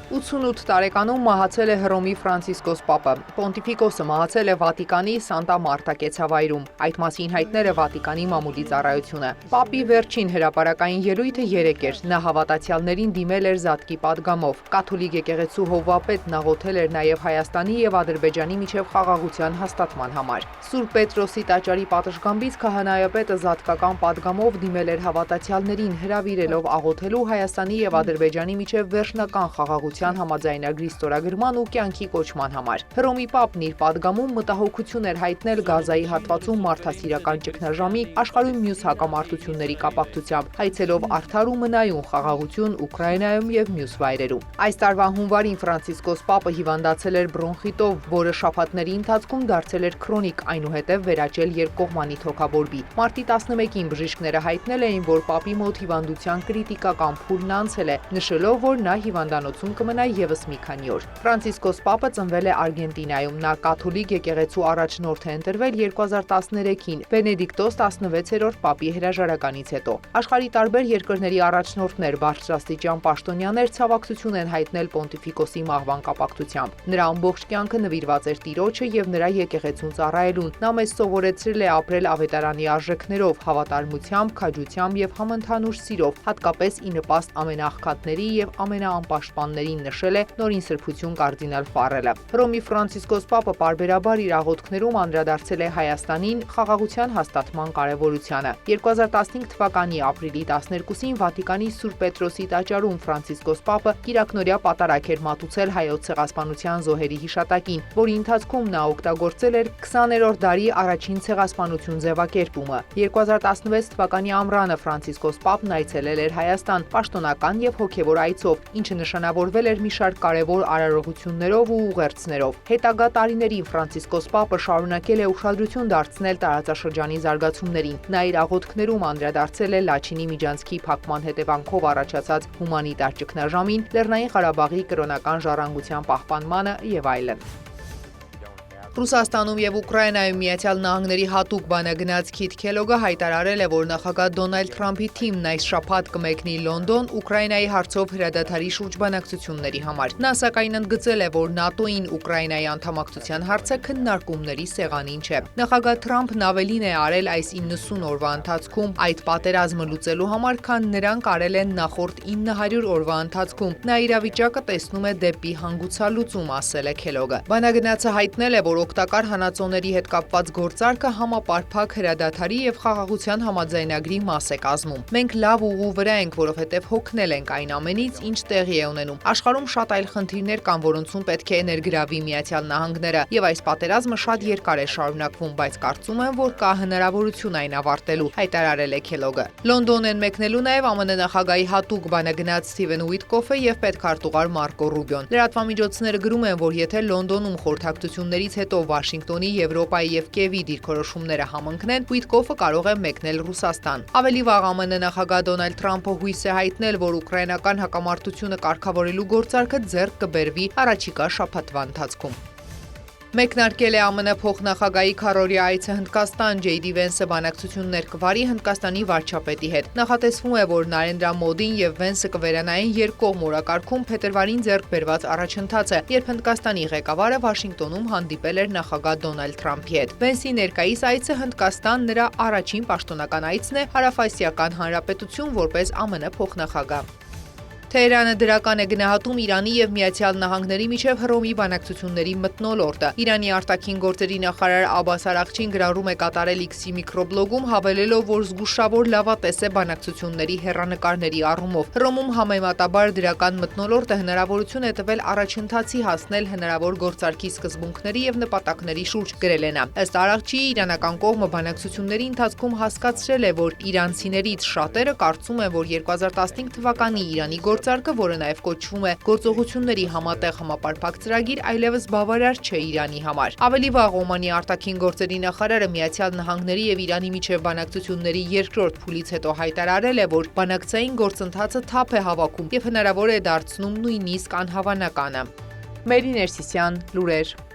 88 տարեկանում մահացել է Հռոմի Ֆրանցիսկոս Պապը։ Պոնտիֆիկոսը մահացել է Վատիկանի Սանտա Մարտա կեցավայրում։ Այդ մասին հայտնել է Վատիկանի մամուլի ծառայությունը։ Պապի վերջին հրապարակային ելույթը երեկ էր։ Նա հավատացյալներին դիմել էր զատկի պատգամով։ Կաթոլիկ եկեղեցու հովվապետն աղոթել էր նաև Հայաստանի եւ Ադրբեջանի միջև խաղաղության հաստատման համար։ Սուրբ Պետրոսի տաճարի պատշգամբից քահանայապետը զատկական պատգամով դիմել էր հավատացյալներին, հրավիրելով աղոթելու Հայաստանի եւ Ադրբեջանի միջև վերջնական խաղաղության համաձայնագրի ստորագրման ու կյանքի կոչման համար։ Հռոմի Պապն իր պատգամում մտահոգություն էր հայտնել Գազայի հատվածում մարդասիրական ճգնաժամի, աշխարհում մյուս հակամարտությունների կապակցությամբ, հայցելով արդար ու մնայուն խաղաղություն Ուկրաինայում եւ մյուս վայրերում։ Այս տարվա հունվարին Ֆրանցիսկոս Պապը հիվանդացել էր բրոնխիտով, որը շաբաթների ընթացքում դարձել էր քրոնիկ, այնուհետև վերաճել երկկողմանի թոքաբորբի։ Մարտի 11-ին բժիշկները հայտնել էին, որ Պապի մոտ հիվանդության կրիտիկական փուլն անցել է, նշելով, որ նա հիվանդանոցում կմնա եւս մի քանի օր։ Ֆրանցիսկոս Պապը ծնվել է Արգենտինայում։ Նա կաթոլիկ եկեղեցու առաջնորդ է ընտրվել 2013-ին Բենեդիկտոս 16-րդ Պապի հրաժարականից հետո։ Աշխարհի տարբեր երկրների առաջնորդներ, բարձրաստիճան պաշտոնյաներ ցավակցություն են հայտնել Պոնտիֆիկոսի մահվան կապակցությամբ։ Նրա ամբողջ կյանքը նվիրված էր Տիրոջը եւ նրա եկեղեցուն ծառայելուն։ Նա մեզ սովորեցրել է ապրել ավետարանի արժեքներով, հավատարմությամբ, քաջությամբ եւ համընդհանուր սիրով, հատկապես ի նպաստ ամենաաղքատների եւ ամենաանպաշտպաններին, նշել է Նորին Սրբություն կարդինալ Ֆարելը։ Հռոմի Ֆրանցիսկոս Պապը պարբերաբար իր աղոթքներում անդրադարձել է Հայաստանին խաղաղության հաստատման կարևորությանը։ 2015 թվականի ապրիլի 12-ին Վատիկանի Սուրբ Պետրոսի տաճարում Ֆրանցիսկոս Պապը կիրակնօրյա պատարագ էր մատուցել Հայոց ցեղասպանության զոհերի հիշատակին, որի ընթացքում նա օգտագործել էր 20-րդ դարի առաջին ցեղասպանություն ձևակերպումը։ 2016 թվականի ամռանը Ֆրանցիսկոս Պապն այցելել էր Հայաստան պաշտոնական եւ հոգեվոր այցով, ինչը նշանավորվել էր մի շարք կարևոր արարողություններով ու ուղերձներով։ Հետագա տարիներին Ֆրանցիսկոս Պապը շարունակել է ուշադրություն դարձնել տարածաշրջանի զարգացումներին։ Նա իր աղոթքներում անդրադարձել է Լաչինի միջանցքի փակման հետևանքով առաջացած հումանիտար ճգնաժամին, Լեռնային Ղարաբաղի կրոնական ժառանգության պահպանմանը եւ այլն։ Ռուսաստանում եւ Ուկրաինայում Միացյալ Նահանգների հատուկ բանագնաց Քիթ Քելոգը հայտարարել է, որ նախագահ Դոնալդ Թրամփի թիմն այս շաբաթ կմեկնի Լոնդոն Ուկրաինայի հարցով հրադադարի շուրջ բանակցությունների համար։ Նա սակայն ընդգծել է, որ ՆԱՏՕ-ին Ուկրաինայի անդամակցության հարցը քննարկումների սեղանին չէ։ Նախագահ Թրամփն ավելին է արել այս 90 օրվա ընթացքում այդ պատերազմը լուծելու համար, քան նրանք արել են նախորդ 900 օրվա ընթացքում։ Նա իրավիճակը տեսնում է դեպի հանգուցալուծում, ասել է Քելոգը։ Բանագնացը հայտնել է, որ օգտակար հանածոների հետ կապված գործարքը համապարփակ հրադադարի եւ խաղաղության համաձայնագրի մաս է կազմում։ Մենք լավ ուղու վրա ենք, որովհետեւ հոգնել ենք այն ամենից, ինչ տեղի է ունենում։ Աշխարհում շատ այլ խնդիրներ կան, որոնցում պետք է ներգրավի Միացյալ Նահանգները, եւ այս պատերազմը շատ երկար է շարունակվում, բայց կարծում եմ, որ կա հնարավորություն այն ավարտելու, հայտարարել է Քելոգը։ Լոնդոն են մեկնելու նաեւ ԱՄՆ նախագահի հատուկ բանագնաց Սթիվեն Ուիտկոֆը եւ պետքարտուղար Մարկո Ռուբիոն։ Լրատվամիջոցները գրում են, որ եթե Լոնդոնում խորհրդակցություններից հետո Վաշինգտոնի, Եվրոպայի եւ Կիևի դիրքորոշումները համընկնեն, Ուիտկոֆը կարող է մեկնել Ռուսաստան։ Ավելի վաղ ԱՄՆ նախագահ Դոնալդ Թրամփը հույս է հայտնել, որ ուկրաինական հակամարտությունը կարգավորելու գործարքը ձեռք կբերվի առաջիկա շաբաթվա ընթացքում։ Մեկնարկել է ԱՄՆ փոխնախագահի քառօրյա այցը Հնդկաստան, Ջեյդի Վենսը բանակցություններ կվարի Հնդկաստանի վարչապետի հետ։ Նախատեսվում է, որ Նարենդրա Մոդին եւ Վենսը կվերանային երկկողմ օրակարգում փետրվարին ձեռք բերված առաջընթացը, երբ Հնդկաստանի ղեկավարը Վաշինգտոնում հանդիպել էր նախագահ Դոնալդ Թրամփի հետ։ Վենսի ներկայիս այցը Հնդկաստան նրա առաջին պաշտոնական այցն է Հարավասիական Հանրապետություն որպես ԱՄՆ փոխնախագահ։ Թեհրանը դրական է գնահատում Իրանի եւ Միացյալ Նահանգների միջև Հռոմի բանակցությունների մթնոլորտը։ Իրանի արտաքին գործերի նախարար Աբբաս Արաղչին գրառում է կատարել X-ի միկրոբլոգում, հավելելով, որ զգուշավոր լավատես է բանակցությունների հեռանկարների առումով։ Հռոմում համեմատաբար դրական մթնոլորտը հնարավորություն է տվել առաջընթացի հասնել հնարավոր գործարքի սկզբունքների եւ նպատակների շուրջ, գրել է նա։ Ըստ Արաղչիի, իրանական կողմը բանակցությունների ընթացքում հասկացրել է, որ իրանցիներից շատերը կարծում են, որ 2015 թվականի Իրանի գործարքը, որը նաև կոչվում է գործողությունների համատեղ համապարփակ ծրագիր, այլևս բավարար չէ Իրանի համար։ Ավելի վաղ Օմանի արտաքին գործերի նախարարը Միացյալ Նահանգների եւ Իրանի միջև բանակցությունների երկրորդ փուլից հետո հայտարարել է, որ բանակցային գործընթացը թափ է հավաքում եւ հնարավոր է դարձնում նույնիսկ անհավանականը։ Մերի Ներսիսյան, լուրեր։